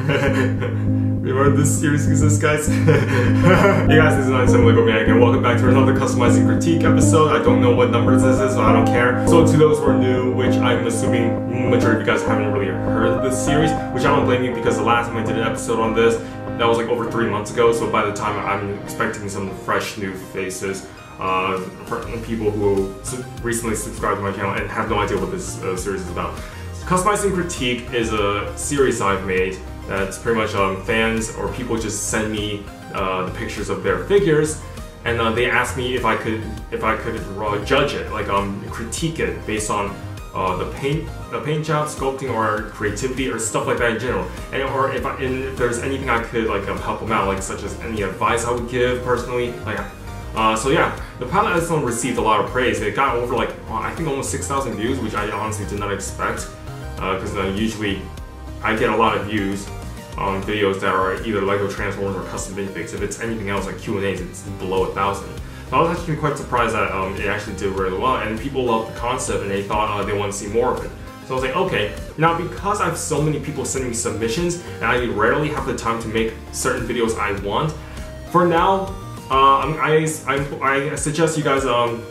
Remember this series exists, guys? Hey guys, this is Untitled Chapter, and welcome back to another customizing critique episode. I don't know what number this is, so I don't care. So to those who are new, which I'm assuming majority of you guys haven't really heard of this series, which I don't blame you because the last time I did an episode on this, that was like over 3 months ago, so by the time I'm expecting some fresh new faces. For people who recently subscribed to my channel and have no idea what this series is about. Customizing Critique is a series I've made that's pretty much fans or people just send me the pictures of their figures, and they ask me if I could judge it, like critique it based on the paint job, sculpting, or creativity, or stuff like that in general, or if there's anything I could like help them out, like such as any advice I would give personally, like. So yeah, the pilot episode received a lot of praise. It got over like, I think almost 6,000 views, which I honestly did not expect. Because usually I get a lot of views on videos that are either LEGO Transformers or custom minifigs. If it's anything else like Q&As, it's below 1,000. So I was actually quite surprised that it actually did really well, and people loved the concept and they thought they want to see more of it. So I was like, okay, now because I have so many people sending me submissions and I rarely have the time to make certain videos I want, for now, I suggest you guys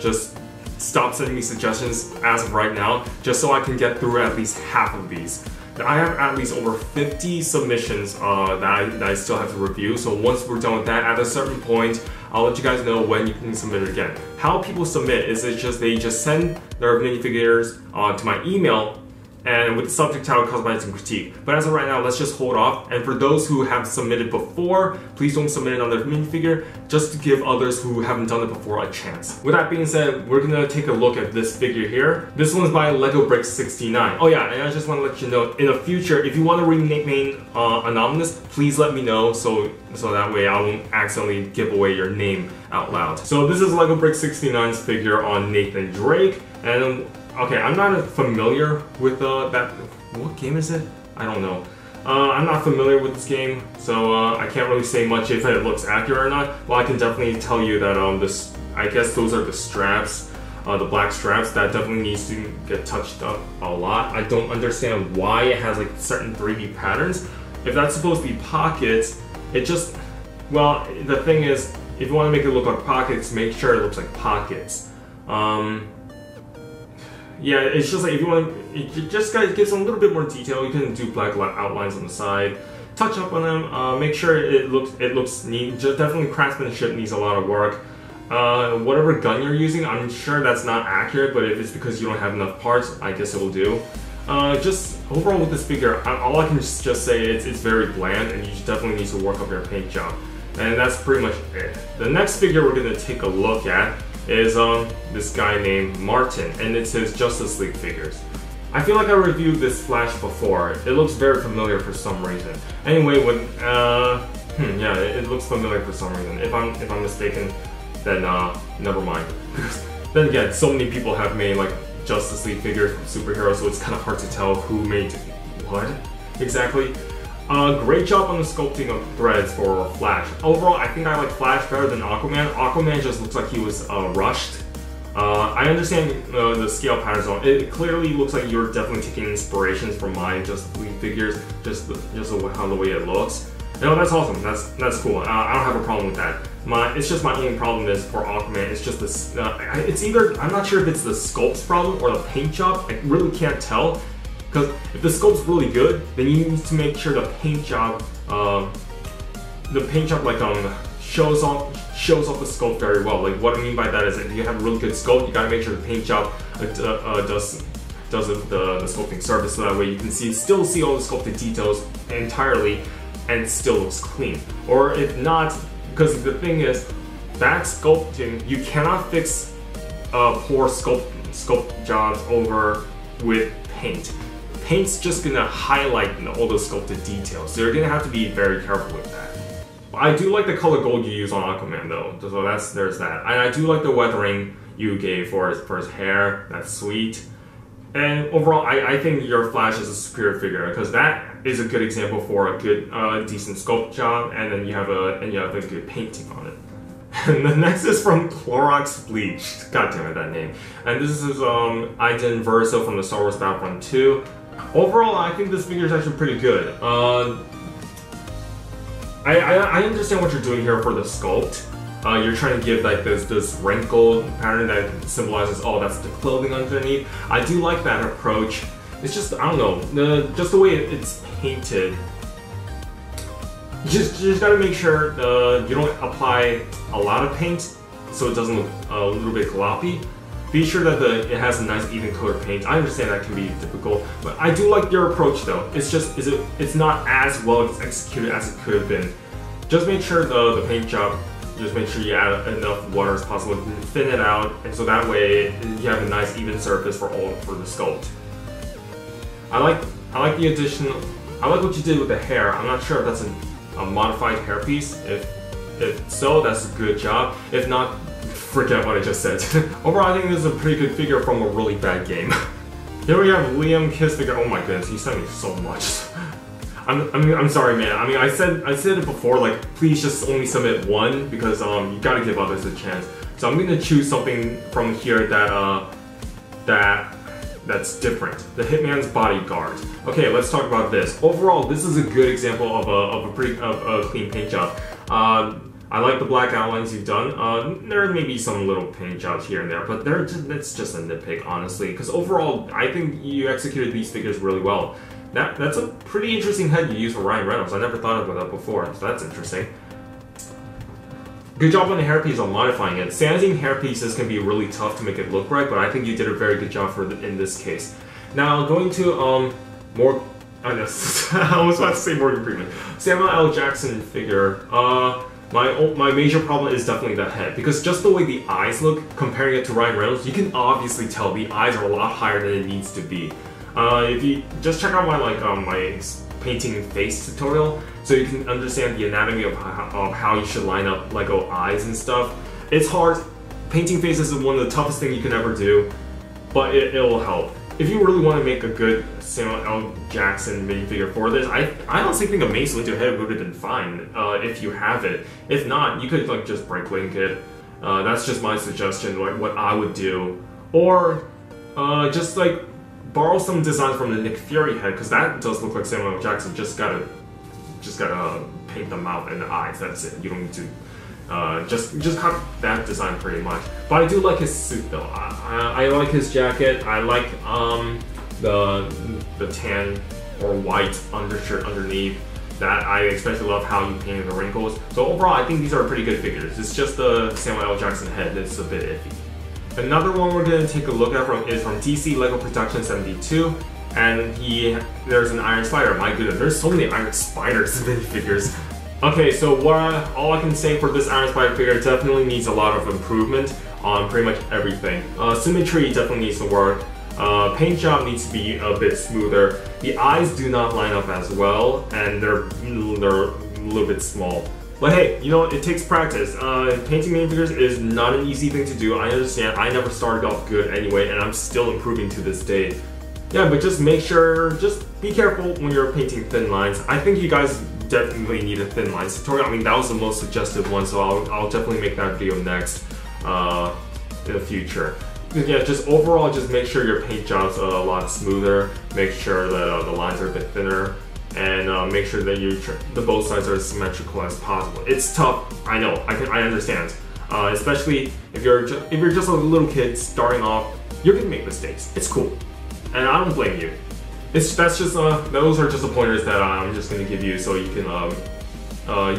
just stop sending me suggestions as of right now, just so I can get through at least half of these. I have at least over 50 submissions that I still have to review, so once we're done with that, at a certain point, I'll let you guys know when you can submit it again. How people submit is they just send their minifigures to my email, and with the subject title Customizing Critique. But as of right now, let's just hold off. And for those who have submitted before, please don't submit another minifigure, just to give others who haven't done it before a chance. With that being said, we're gonna take a look at this figure here. This one's by Lego Brick 69. Oh yeah, and I just want to let you know, in the future, if you want to remain anonymous, please let me know, so that way I won't accidentally give away your name out loud. So this is Lego Brick 69's figure on Nathan Drake, and okay, I'm not familiar with that. What game is it? I don't know. I'm not familiar with this game, so I can't really say much if it looks accurate or not. Well, I can definitely tell you that I guess those are the straps, the black straps. That definitely needs to get touched up a lot. I don't understand why it has like certain 3D patterns. If that's supposed to be pockets, it just, well, the thing is, if you want to make it look like pockets, make sure it looks like pockets. Yeah, it's just like if you want to, it just gives them a little bit more detail. You can do black outlines on the side, touch up on them, make sure it looks neat. Just definitely craftsmanship needs a lot of work. Whatever gun you're using, I'm sure that's not accurate, but if it's because you don't have enough parts, I guess it will do. Just overall with this figure, all I can just say is it's very bland, and you definitely need to work up your paint job. And that's pretty much it. The next figure we're going to take a look at is this guy named Martin, and it's his Justice League figures. I feel like I reviewed this Flash before. It looks very familiar for some reason. Anyway, yeah, it looks familiar for some reason. If I'm mistaken, then never mind. Then again, so many people have made like Justice League figures from superheroes, so it's kind of hard to tell who made what exactly. Great job on the sculpting of threads for Flash. Overall, I think I like Flash better than Aquaman. Aquaman just looks like he was rushed. I understand the scale patterns on it. It clearly looks like you're definitely taking inspirations from my Justice League figures, just how the way it looks. No, that's awesome. That's cool. I don't have a problem with that. It's just my only problem is for Aquaman. It's just this. It's either, I'm not sure if it's the sculpt's problem or the paint job. I really can't tell. Because if the sculpt's really good, then you need to make sure the paint job like shows off the sculpt very well. Like what I mean by that is if you have a really good sculpt, you gotta make sure the paint job does the sculpting service, so that way you can still see all the sculpted details entirely, and it still looks clean. Or if not, because the thing is, that sculpting, you cannot fix poor sculpt jobs over with paint. Paint's just gonna highlight all those sculpted details, so you're gonna have to be very careful with that. I do like the color gold you use on Aquaman though, so there's that. And I do like the weathering you gave for his hair. That's sweet. And overall, I think your Flash is a superior figure, because that is a good example for a good, decent sculpt job, and then you have a good painting on it. And the next is from Clorox Bleach. God damn it, that name. And this is Iden Verso from the Star Wars Battlefront 2. Overall, I think this figure is actually pretty good. I understand what you're doing here for the sculpt. You're trying to give like this wrinkle pattern that symbolizes, oh, that's the clothing underneath. I do like that approach. It's just, I don't know, just the way it's painted. You just gotta make sure you don't apply a lot of paint so it doesn't look a little bit gloppy. Be sure that it has a nice even color paint. I understand that can be difficult, but I do like your approach though. It's just, it's not as well executed as it could have been. Just make sure the paint job, just make sure you add enough water as possible, thin it out, and so that way you have a nice even surface for the sculpt. I like the addition. I like what you did with the hair. I'm not sure if that's a modified hairpiece. If so, that's a good job. If not, forget what I just said. Overall, I think this is a pretty good figure from a really bad game. Here we have Liam Kiss figure. Oh my goodness, he sent me so much. I'm sorry, man. I mean, I said it before. Like, please just only submit one because you gotta give others a chance. So I'm gonna choose something from here that's different. The Hitman's Bodyguard. Okay, let's talk about this. Overall, this is a good example of a clean paint job. I like the black outlines you've done. There may be some little paint jobs here and there, but that's just a nitpick, honestly. Because overall, I think you executed these figures really well. That's a pretty interesting head you used for Ryan Reynolds. I never thought about that before, so that's interesting. Good job on the hairpiece on modifying it. Sanding hairpieces can be really tough to make it look right, but I think you did a very good job in this case. Now, going to more... I was about to say Morgan Freeman. Samuel L. Jackson figure. My major problem is definitely the head, because just the way the eyes look, comparing it to Ryan Reynolds, you can obviously tell the eyes are a lot higher than it needs to be. If you just check out my my painting face tutorial, so you can understand the anatomy of how you should line up Lego eyes and stuff. It's hard. Painting faces is one of the toughest things you can ever do, but it will help. If you really want to make a good Samuel L. Jackson minifigure for this, I honestly think a Mace Windu head would have been fine if you have it. If not, you could like just break link it. That's just my suggestion, like what I would do, or just like borrow some design from the Nick Fury head, because that does look like Samuel L. Jackson. Just gotta paint the mouth and the eyes. That's it. You don't need to. Just cut that design pretty much. But I do like his suit though. I like his jacket. I like the tan or white undershirt underneath. That I especially love how you painted the wrinkles. So overall, I think these are pretty good figures. It's just the Samuel L. Jackson head that's a bit iffy. Another one we're going to take a look at is from DC Lego Production 72. And there's an Iron Spider. My goodness, there's so many Iron Spiders in minifigures. Okay, so all I can say for this Iron Spider figure, definitely needs a lot of improvement on pretty much everything. Symmetry definitely needs to work. Paint job needs to be a bit smoother. The eyes do not line up as well, and they're a little bit small. But hey, you know, it takes practice. Painting minifigures is not an easy thing to do. I understand. I never started off good anyway, and I'm still improving to this day. Yeah, but just make sure, just be careful when you're painting thin lines. I think you guys definitely need a thin lines tutorial. I mean, that was the most suggested one, so I'll definitely make that video next in the future. Yeah, just overall, just make sure your paint job's a lot smoother. Make sure that the lines are a bit thinner, and make sure that the both sides are as symmetrical as possible. It's tough, I know, I understand. Especially if you're just a little kid starting off, you're gonna make mistakes. It's cool, and I don't blame you. Those are just the pointers that I'm just gonna give you, so you can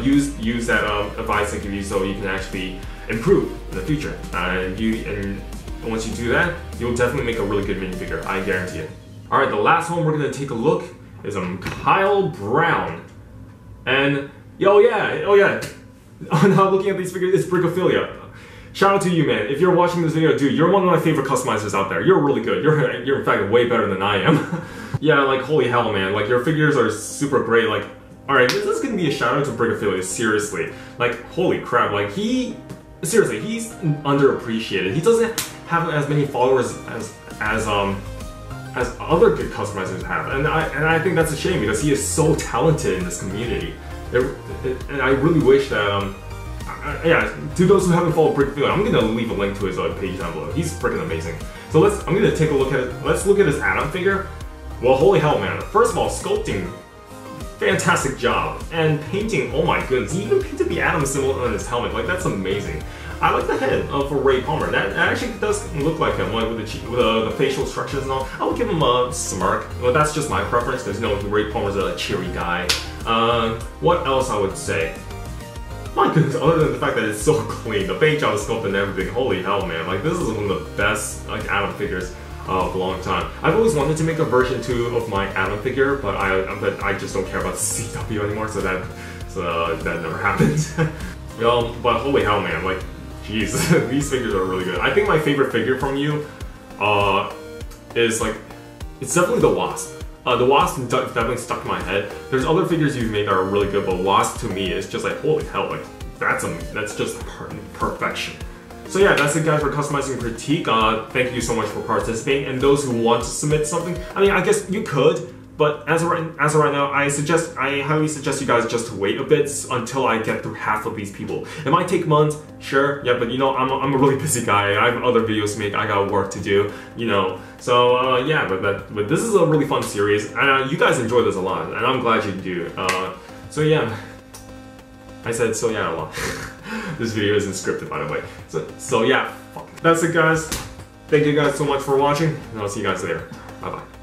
use that advice I give you, so you can actually improve in the future. And once you do that, you'll definitely make a really good minifigure. I guarantee it. All right, the last one we're gonna take a look is Kyle Brown, and oh yeah. Now looking at these figures, it's Brickophilia. Shout out to you, man. If you're watching this video, dude, you're one of my favorite customizers out there. You're really good. You're in fact way better than I am. Yeah, like holy hell, man. Like your figures are super great. Like, all right, this is gonna be a shout out to Brickophilia. Seriously, like holy crap. Like he's underappreciated. He doesn't have as many followers as other good customizers have, and I think that's a shame, because he is so talented in this community. And I really wish that yeah, to those who haven't followed Brickophilia, I'm gonna leave a link to his page down below. He's freaking amazing. So I'm gonna take a look at it. Let's look at his add-on figure. Well, holy hell, man. First of all, sculpting fantastic job. And painting, oh my goodness, he even painted the Atom symbol on his helmet. Like, that's amazing. I like the head for Ray Palmer. That actually does look like him, like with the facial structures and all. I would give him a smirk. Well, that's just my preference. There's no Ray Palmer's a cheery guy. What else I would say? My goodness, other than the fact that it's so clean, the paint job, the sculpt, and everything. Holy hell, man! Like, this is one of the best like Atom figures of a long time. I've always wanted to make a version 2 of my Atom figure, but I just don't care about the CW anymore, so that never happened. But holy hell, man! Like, jeez, these figures are really good. I think my favorite figure from you is like, it's definitely the Wasp. The Wasp definitely stuck in my head. There's other figures you've made that are really good, but Wasp to me is just like, holy hell, like that's just perfection. So yeah, that's it guys for Customizing Critique. Thank you so much for participating, and those who want to submit something, I mean, I guess you could, but as of right now, I highly suggest you guys just wait a bit until I get through half of these people. It might take months, sure, yeah, but you know, I'm a really busy guy. I have other videos to make, I got work to do, you know. So yeah, but this is a really fun series, and you guys enjoy this a lot, and I'm glad you do. So yeah, I said so yeah a lot. This video isn't scripted, by the way. So yeah, that's it guys. Thank you guys so much for watching, and I'll see you guys later. Bye bye.